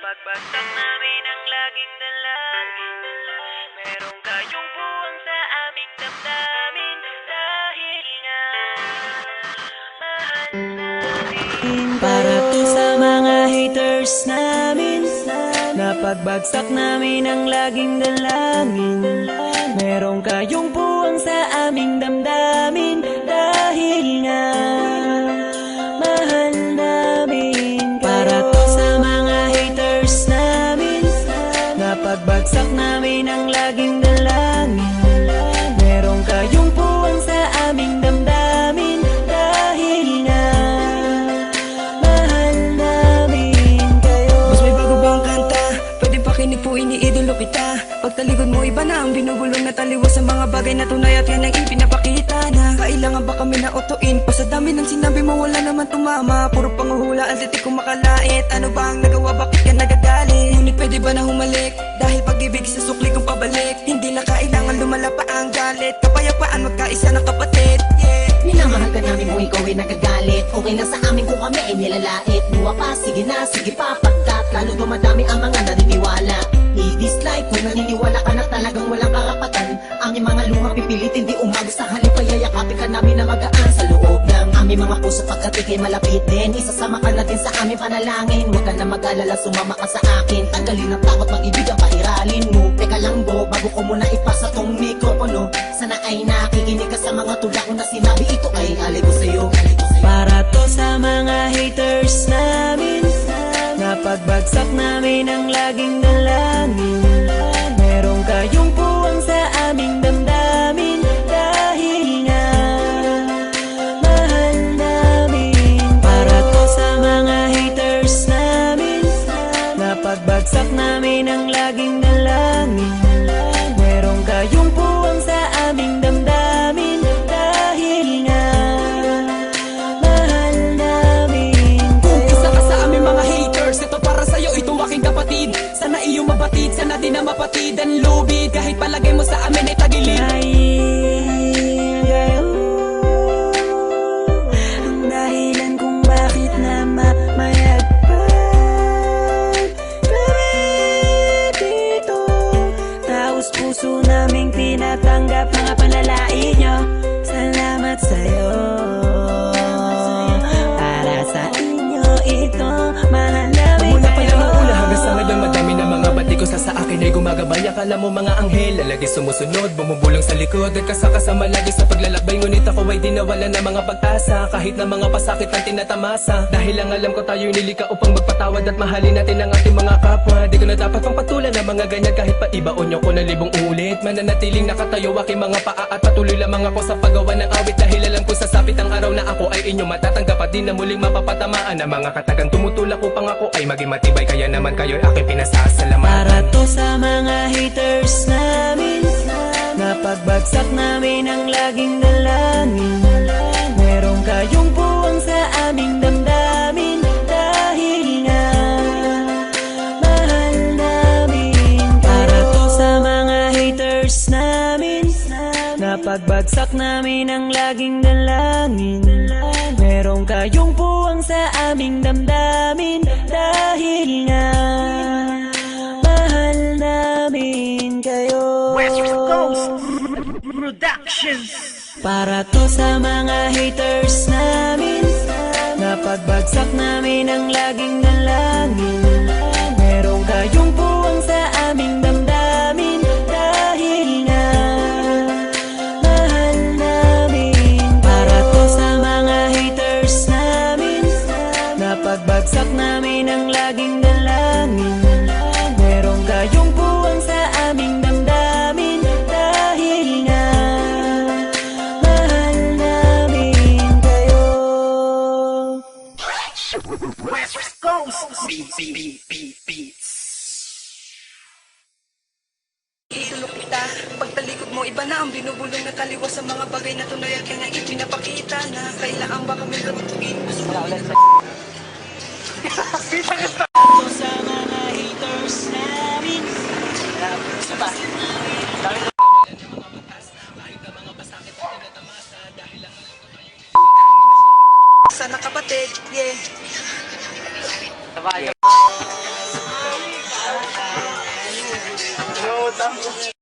Napagbagsak namin ang laging dalangin. Merong kayong buwang sa aming damdamin. Dahil nga mahal namin. Para to sa mga haters namin. Napagbagsak namin ang laging dalangin. Merong kayong buwang sa aming damdamin. Dahil nga mahal namin. Para to sa mga haters namin. Napagbagsak namin ang laging dalangin. Merong kayong buwang sa aming damdamin. Dahil nga mahal namin kayo. Mas may bago bang kanta? Pwede pakinig po, iniidolo kita. Pagtalikod mo iba na ang binubulong na taliwas sa mga bagay na tunay at yan ang ipinapakita na kailangan ba kami na utuin? Pa sa dami ng sinabi mo wala naman tumama. Puro panguhula ang titik kong makalait. Ano ba ang nagawa, bakit ka nagagalit? Ngunit pwede ba na humalik? Dahil pag-ibig sa sukli kong pabalik. Hindi na kailangan lumala pa ang galit. Kapayapaan magkaisa ng kapatid, yeah. Minamahal ka namin kung ikaw ay nagagalit. Okay lang sa amin kung kami ay nilalait. Buwa pa, sige na, sige pa, pagkat lalo dumadami ang mga naniniwala. I-dislike kung naniniwala ka na talagang walang karapatan. Aming mga luha pipilitin di umago sa halip ay yayakapin ka namin na magaan sa loob ng aming mga puso pagkat ikay malapit din. Isasama ka na din sa aming panalangin. Huwag ka na mag-alala, sumama ka sa akin. Tanggalin ang takot, mag-ibig ang pairalin mo. Teka lang bro, bago ko muna ipasa tong mikropono. Sana ay nakikinig ka sa mga tula ko na sinabi. Ito ay aligo sa'yo. Para to sa mga haters namin. Napagbagsak namin ang laging dalangin. Merong kayong puwang sa aming damdamin. Dahil nga mahal namin. Para to sa mga haters namin. Napagbagsak namin ang laging dalangin. Merong kayong puwang sa aming damdamin. Dahil nga mahal namin Kung kayo. isa ka sa aming mga haters, ito para sa'yo, ito aking kapatid. Sana iyong mabatid, sana di na mapatid ang lubid. Kahit palagay mo sa amin ay tagilid. Dahil kayo ang dahilan kung bakit na mamayagpag kami dito. Taos puso naming tinatanggap mga panlalait nyo. Salamat sa'yo. Para sa inyo ito, mahal namin Mula pa lang ang kayo. una hanggang sa ngayon, madami na mga bati ko sa akin ay gumagabay. Akala mo mga anghel, lagi sumusunod, bumubulong sa likod at kasakasama lagi sa paglalakbay. Ngunit ako ay di nawala ng mga pag-asa, kahit na mga pasakit ang tinatamasa. Dahil lang alam ko tayo'y nilika upang magpatawad at mahalin natin ang ating mga kapwa. Di ko na dapat pang patulan ng mga ganyan kahit pa ibaon nyo ko na libong ulit. Mananatiling nakatayo aking mga paa at patuloy lamang ako sa paggawa ng awit. Dahil alam ko sasapit ang araw na ako ay inyo matatanggap at di na muling mapapatamaan ang mga katagang tumutulak upang ako ay maging matibay. Kaya naman kayo'y aking pinasasalamatan. Para to sa mga haters namin. Napagbagsak namin ang laging dalangin. Merong kayong buwang sa aming damdamin. Dahil nga mahal namin. Para to sa mga haters namin. Napagbagsak namin ang laging dalangin. Merong kayong buwang sa aming damdamin. Dahil nga mahal namin kayo. West Coast Productions. Para to sa mga haters namin. Napagbagsak namin ang laging dalangin. Merong kayong buwang sa aming damdamin. Dahil nga mahal namin. Para to sa mga haters namin. Napagbagsak namin ang laging dalangin. Merong kayong buwang sa aming damdamin. Dahil nga mahal namin kayo. West Coast Beats. Idolo kita, pagtalikod mo iba na ang binubulong na taliwas sa mga bagay na tunay at yan ang ipinapakita na kailangan ba kami gawin? To sa mga haters namin. Sana kapatid, yeah. lang.